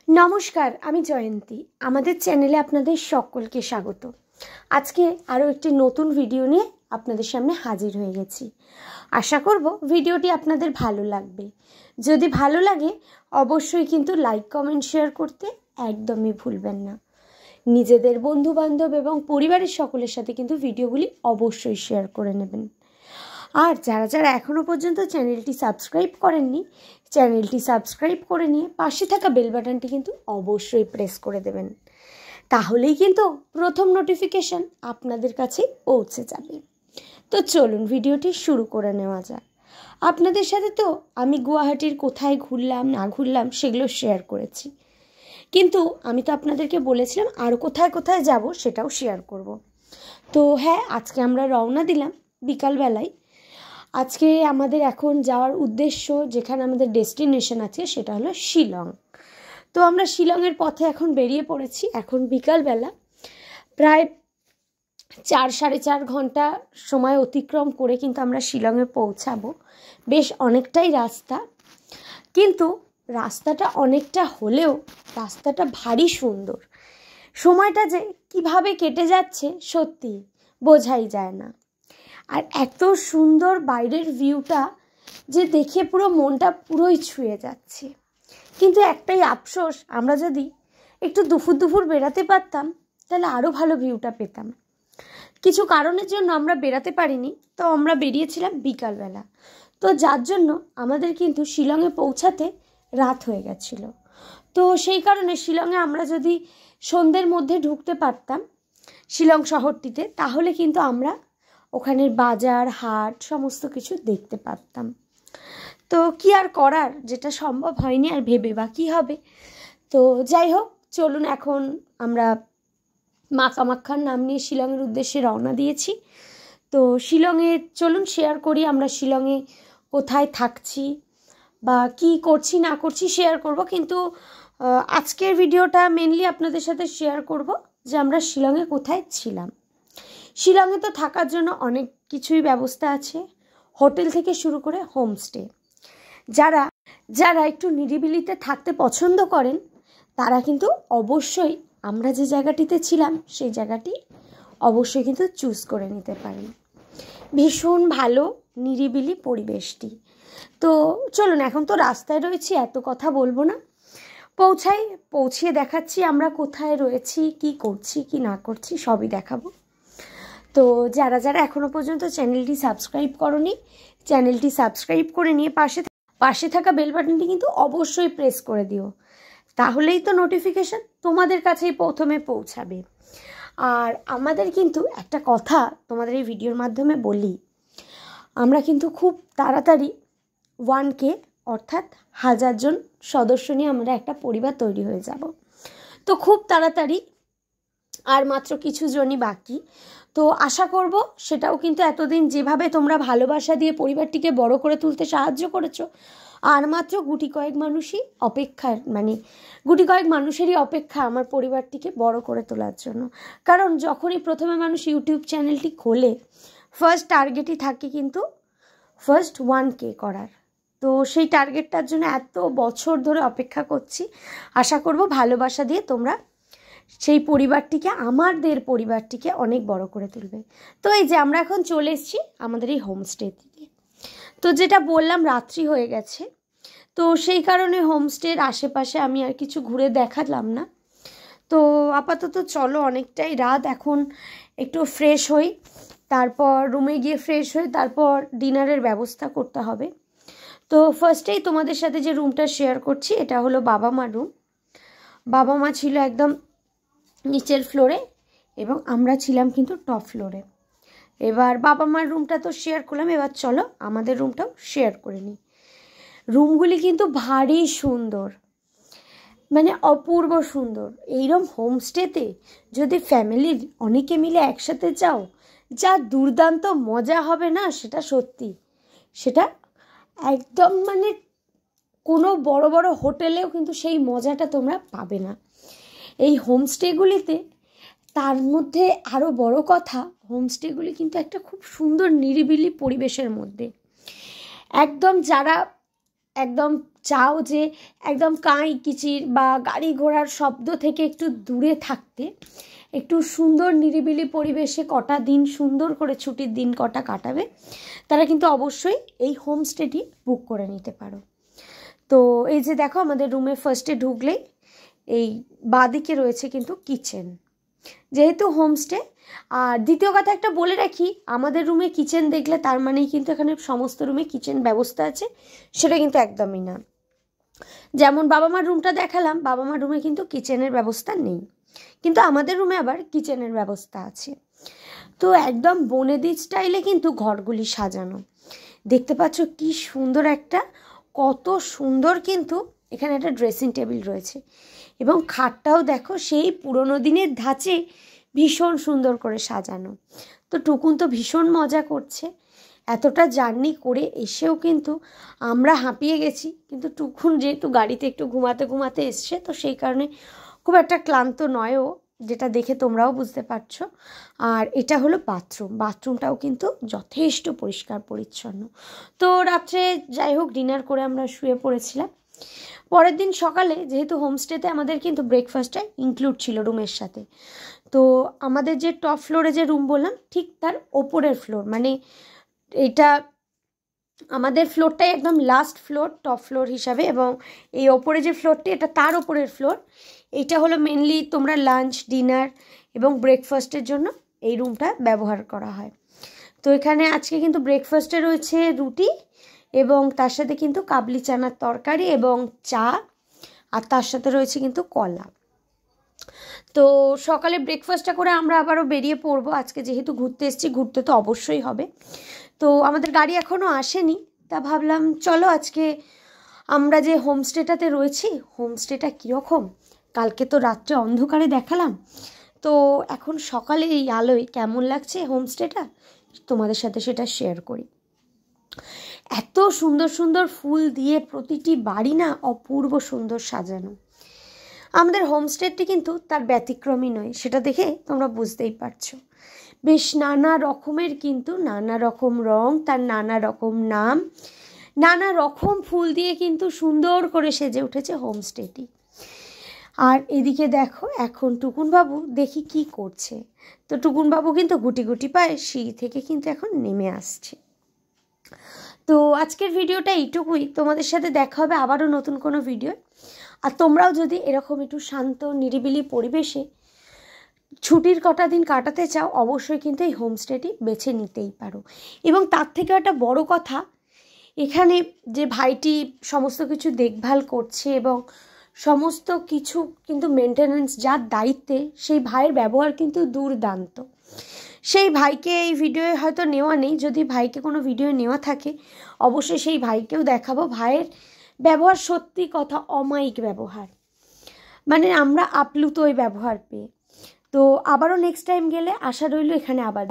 নমস্কার, আমি জয়ন্তী। আমাদের চ্যানেলে আপনাদের সকলকে স্বাগত। আজকে আরও একটি নতুন ভিডিও নিয়ে আপনাদের সামনে হাজির হয়ে গেছি। আশা করব ভিডিওটি আপনাদের ভালো লাগবে। যদি ভালো লাগে অবশ্যই কিন্তু লাইক, কমেন্ট, শেয়ার করতে একদমই ভুলবেন না। নিজেদের বন্ধুবান্ধব এবং পরিবারের সকলের সাথে কিন্তু ভিডিওগুলি অবশ্যই শেয়ার করে নেবেন। আর যারা যারা এখনও পর্যন্ত চ্যানেলটি সাবস্ক্রাইব করেননি, চ্যানেলটি সাবস্ক্রাইব করে নিয়ে পাশে থাকা বেল বাটনটি কিন্তু অবশ্যই প্রেস করে দেবেন। তাহলেই কিন্তু প্রথম নোটিফিকেশান আপনাদের কাছে পৌঁছে যাবে। তো চলুন ভিডিওটি শুরু করে নেওয়া যাক। আপনাদের সাথে তো আমি গুয়াহাটির কোথায় ঘুরলাম না ঘুরলাম সেগুলো শেয়ার করেছি, কিন্তু আমি তো আপনাদেরকে বলেছিলাম আর কোথায় কোথায় যাব সেটাও শেয়ার করব। তো হ্যাঁ, আজকে আমরা রওনা দিলাম বিকালবেলায়। আজকে আমাদের এখন যাওয়ার উদ্দেশ্য, যেখানে আমাদের ডেস্টিনেশন আছে, সেটা হলো শিলং। তো আমরা শিলংয়ের পথে এখন বেরিয়ে পড়েছি। এখন বিকালবেলা প্রায় 4-4.5 ঘন্টা সময় অতিক্রম করে কিন্তু আমরা শিলংয়ে পৌঁছাবো। বেশ অনেকটাই রাস্তা, কিন্তু রাস্তাটা অনেকটা হলেও রাস্তাটা ভারী সুন্দর। সময়টা যে কিভাবে কেটে যাচ্ছে সত্যি বোঝাই যায় না। আর এত সুন্দর বাইরের ভিউটা যে দেখে পুরো মনটা পুরোই ছুঁয়ে যাচ্ছে। কিন্তু একটাই আফসোস, আমরা যদি একটু দুপুর বেরাতে পারতাম তাহলে আরও ভালো ভিউটা পেতাম। কিছু কারণের জন্য আমরা বেরাতে পারিনি, তো আমরা বেরিয়েছিলাম বিকালবেলা। তো যার জন্য আমাদের কিন্তু শিলংয়ে পৌঁছাতে রাত হয়ে গেছিল। তো সেই কারণে শিলংয়ে আমরা যদি সন্ধ্যের মধ্যে ঢুকতে পারতাম শিলং শহরটিতে, তাহলে কিন্তু আমরা ওখানের বাজার হাট সমস্ত কিছু দেখতে পারতাম। তো কি আর করার, যেটা সম্ভব হয়নি আর ভেবে বা কী হবে। তো যাই হোক, চলুন এখন আমরা মা কামাখ্যার নাম নিয়ে শিলংয়ের উদ্দেশ্যে রওনা দিয়েছি। তো শিলংয়ে চলুন শেয়ার করি আমরা শিলংয়ে কোথায় থাকছি বা কি করছি না করছি শেয়ার করব। কিন্তু আজকের ভিডিওটা মেনলি আপনাদের সাথে শেয়ার করব যে আমরা শিলংয়ে কোথায় ছিলাম। শিলংয়ে তো থাকার জন্য অনেক কিছুই ব্যবস্থা আছে, হোটেল থেকে শুরু করে হোমস্টে। যারা যারা একটু নিরিবিলিতে থাকতে পছন্দ করেন তারা কিন্তু অবশ্যই আমরা যে জায়গাটিতে ছিলাম সেই জায়গাটি অবশ্যই কিন্তু চুজ করে নিতে পারেন। ভীষণ ভালো নিরিবিলি পরিবেশটি। তো চলুন, এখন তো রাস্তায় রয়েছি, এত কথা বলবো না, পৌঁছিয়ে দেখাচ্ছি আমরা কোথায় রয়েছি, কি করছি কি না করছি সবই দেখাবো। তো যারা যারা এখনও পর্যন্ত চ্যানেলটি সাবস্ক্রাইব করনি, চ্যানেলটি সাবস্ক্রাইব করে নিয়ে পাশে থাকা বেল বাটনটি কিন্তু অবশ্যই প্রেস করে দিও, তাহলেই তো নোটিফিকেশান তোমাদের কাছেই প্রথমে পৌঁছাবে। আর আমাদের কিন্তু একটা কথা তোমাদের এই ভিডিওর মাধ্যমে বলি, আমরা কিন্তু খুব তাড়াতাড়ি 1K অর্থাৎ 1000 জন সদস্য নিয়ে আমরা একটা পরিবার তৈরি হয়ে যাব। তো খুব তাড়াতাড়ি, আর মাত্র কিছু জনই বাকি। তো আশা করব সেটাও কিন্তু এতদিন যেভাবে তোমরা ভালোবাসা দিয়ে পরিবারটিকে বড় করে তুলতে সাহায্য করেছো, আর মাত্র গুটি কয়েক মানুষেরই অপেক্ষা আমার পরিবারটিকে বড় করে তোলার জন্য। কারণ যখনই প্রথমে মানুষ ইউটিউব চ্যানেলটি খোলে, ফার্স্ট টার্গেটই থাকে কিন্তু ফার্স্ট 1K করার। তো সেই টার্গেটটার জন্য এত বছর ধরে অপেক্ষা করছি। আশা করব ভালোবাসা দিয়ে তোমরা সেই আমাদের পরিবারটিকে অনেক বড় করে তুলবে। তো এই যে আমরা এখন চলে এসেছি আমাদের এই হোমস্টেতে। তো যেটা বললাম, রাত্রি হয়ে গেছে, তো সেই কারণে হোমস্টের আশেপাশে আমি আর কিছু ঘুরে দেখালাম না। তো আপাতত চলো, অনেকটাই রাত, এখন একটু ফ্রেশ হই, তারপর রুমে গিয়ে ফ্রেশ হই, তারপর ডিনারের ব্যবস্থা করতে হবে। তো ফার্স্টেই তোমাদের সাথে যে রুমটা শেয়ার করছি এটা হলো বাবা মা রুম। বাবা মা ছিল একদম নিচের ফ্লোরে এবং আমরা ছিলাম কিন্তু টপ ফ্লোরে। এবার বাবা মার রুমটা তো শেয়ার করলাম, এবার চলো আমাদের রুমটাও শেয়ার করে নিই। রুমগুলি কিন্তু ভারী সুন্দর, মানে অপূর্ব সুন্দর। এইরকম হোমস্টেতে যদি ফ্যামিলির অনেকে মিলে একসাথে যাও, যা দুর্দান্ত মজা হবে না, সেটা সত্যি, সেটা একদম মানে কোনো বড় বড় হোটেলেও কিন্তু সেই মজাটা তোমরা পাবে না এই হোমস্টেগুলিতে। তার মধ্যে আরও বড় কথা, হোমস্টেগুলি কিন্তু একটা খুব সুন্দর নিরিবিলি পরিবেশের মধ্যে। একদম যারা একদম চাও যে একদম কাঁই কিচির বা গাড়ি ঘোড়ার শব্দ থেকে একটু দূরে থাকতে, একটু সুন্দর নিরিবিলি পরিবেশে কটা দিন সুন্দর করে ছুটির দিন কটা কাটাবে, তারা কিন্তু অবশ্যই এই হোমস্টেটি বুক করে নিতে পারো। তো এই যে দেখো আমাদের রুমে ফার্স্টে ঢুকলেই এই বাঁদিকে রয়েছে কিন্তু কিচেন, যেহেতু হোমস্টে। আর দ্বিতীয় কথা একটা বলে রাখি, আমাদের রুমে কিচেন দেখলে তার মানেই কিন্তু এখানে সমস্ত রুমে কিচেন ব্যবস্থা আছে, সেটা কিন্তু একদমই না। যেমন বাবা মার রুমটা দেখালাম, বাবা মার রুমে কিন্তু কিচেনের ব্যবস্থা নেই, কিন্তু আমাদের রুমে আবার কিচেনের ব্যবস্থা আছে। তো একদম বনেদি স্টাইলে কিন্তু ঘরগুলি সাজানো, দেখতে পাচ্ছ কি সুন্দর একটা, কত সুন্দর কিন্তু এখানে একটা ড্রেসিং টেবিল রয়েছে এবং খাটটাও দেখো সেই পুরোনো দিনের ধাঁচে ভীষণ সুন্দর করে সাজানো। তো টুকুন তো ভীষণ মজা করছে, এতটা জার্নি করে এসেও কিন্তু আমরা হাঁপিয়ে গেছি, কিন্তু টুকুন যেহেতু গাড়িতে একটু ঘুমাতে ঘুমাতে এসছে, তো সেই কারণে খুব একটা ক্লান্ত নয়ও, যেটা দেখে তোমরাও বুঝতে পারছো। আর এটা হলো বাথরুম, বাথরুমটাও কিন্তু যথেষ্ট পরিষ্কার পরিচ্ছন্ন। তো রাত্রে যাই হোক ডিনার করে আমরা শুয়ে পড়েছিলাম। পরের দিন সকালে যেহেতু হোমস্টেতে আমাদের কিন্তু ব্রেকফাস্টটা ইনক্লুড ছিল রুমের সাথে, তো আমাদের যে টপ ফ্লোরে যে রুম বললাম ঠিক তার ওপরের ফ্লোর, মানে এটা আমাদের ফ্লোরটাই একদম লাস্ট ফ্লোর টপ ফ্লোর হিসাবে, এবং এই ওপরে যে ফ্লোরটি এটা তার ওপরের ফ্লোর। এটা হলো মেনলি তোমরা লাঞ্চ ডিনার এবং ব্রেকফাস্টের জন্য এই রুমটা ব্যবহার করা হয়। তো এখানে আজকে কিন্তু ব্রেকফাস্টে রয়েছে রুটি এবং তার সাথে কিন্তু কাবলি চানার তরকারি এবং চা, আর তার সাথে রয়েছে কিন্তু কলা। তো সকালে ব্রেকফাস্টটা করে আমরা আবারও বেরিয়ে পড়বো, আজকে যেহেতু ঘুরতে এসেছি, ঘুরতে তো অবশ্যই হবে। তো আমাদের গাড়ি এখনও আসেনি, তা ভাবলাম চলো আজকে আমরা যে হোমস্টেটাতে রয়েছি, হোমস্টেটা কীরকম, কালকে তো রাত্রে অন্ধকারে দেখালাম, তো এখন সকালে এই আলোয় কেমন লাগছে হোমস্টেটা তোমাদের সাথে সেটা শেয়ার করি। এত সুন্দর সুন্দর ফুল দিয়ে প্রতিটি বাড়ি না অপূর্ব সুন্দর সাজানো। আমাদের হোমস্টেটি কিন্তু তার ব্যতিক্রমী নয়, সেটা দেখে তোমরা বুঝতেই পারছো। বেশ নানা রকমের কিন্তু নানা রকম রং, তার নানা রকম নাম, নানা রকম ফুল দিয়ে কিন্তু সুন্দর করে সেজে উঠেছে হোমস্টেটি। আর এদিকে দেখো এখন টুকুনবাবু দেখি কি করছে, তো টুকুনবাবু কিন্তু গুটি গুটি পায়ে সিঁড়ি থেকে কিন্তু এখন নেমে আসছে। তো আজকের ভিডিওটা এইটুকুই, তোমাদের সাথে দেখা হবে আবারও নতুন কোনো ভিডিও। আর তোমরাও যদি এরকম একটু শান্ত নিরিবিলি পরিবেশে ছুটির কটা দিন কাটাতে চাও, অবশ্যই কিন্তু এই হোমস্টেটি বেছে নিতেই পারো। এবং তার থেকে একটা বড় কথা, এখানে যে ভাইটি সমস্ত কিছু দেখভাল করছে এবং সমস্ত কিছু কিন্তু মেনটেনেন্স যার দায়িত্বে, সেই ভাইয়ের ব্যবহার কিন্তু দুর্দান্ত। সেই ভাইকে এই ভিডিওয়ে হয়তো নেওয়া নেই, যদি ভাইকে কোনো ভিডিও নেওয়া থাকে অবশ্যই সেই ভাইকেও দেখাবো। ভাইয়ের ব্যবহার সত্যি কথা অমায়িক ব্যবহার, মানে আমরা আপ্লুত ওই ব্যবহার পেয়ে। তো আবারও নেক্সট টাইম গেলে আশা রইল এখানে আবার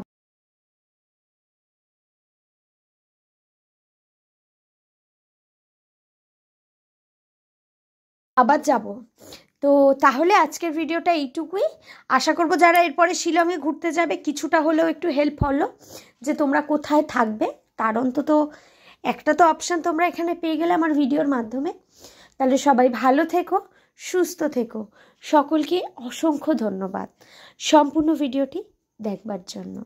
যাব। তো তাহলে আজকের ভিডিওটা এইটুকুই। আশা করব যারা এরপরে শিলংয়ে ঘুরতে যাবে কিছুটা হলেও একটু হেল্প হলো, যে তোমরা কোথায় থাকবে তার অন্তত একটা তো অপশান তোমরা এখানে পেয়ে গেলে আমার ভিডিওর মাধ্যমে। তাহলে সবাই ভালো থেকো, সুস্থ থেকো, সকলকে অসংখ্য ধন্যবাদ সম্পূর্ণ ভিডিওটি দেখবার জন্য।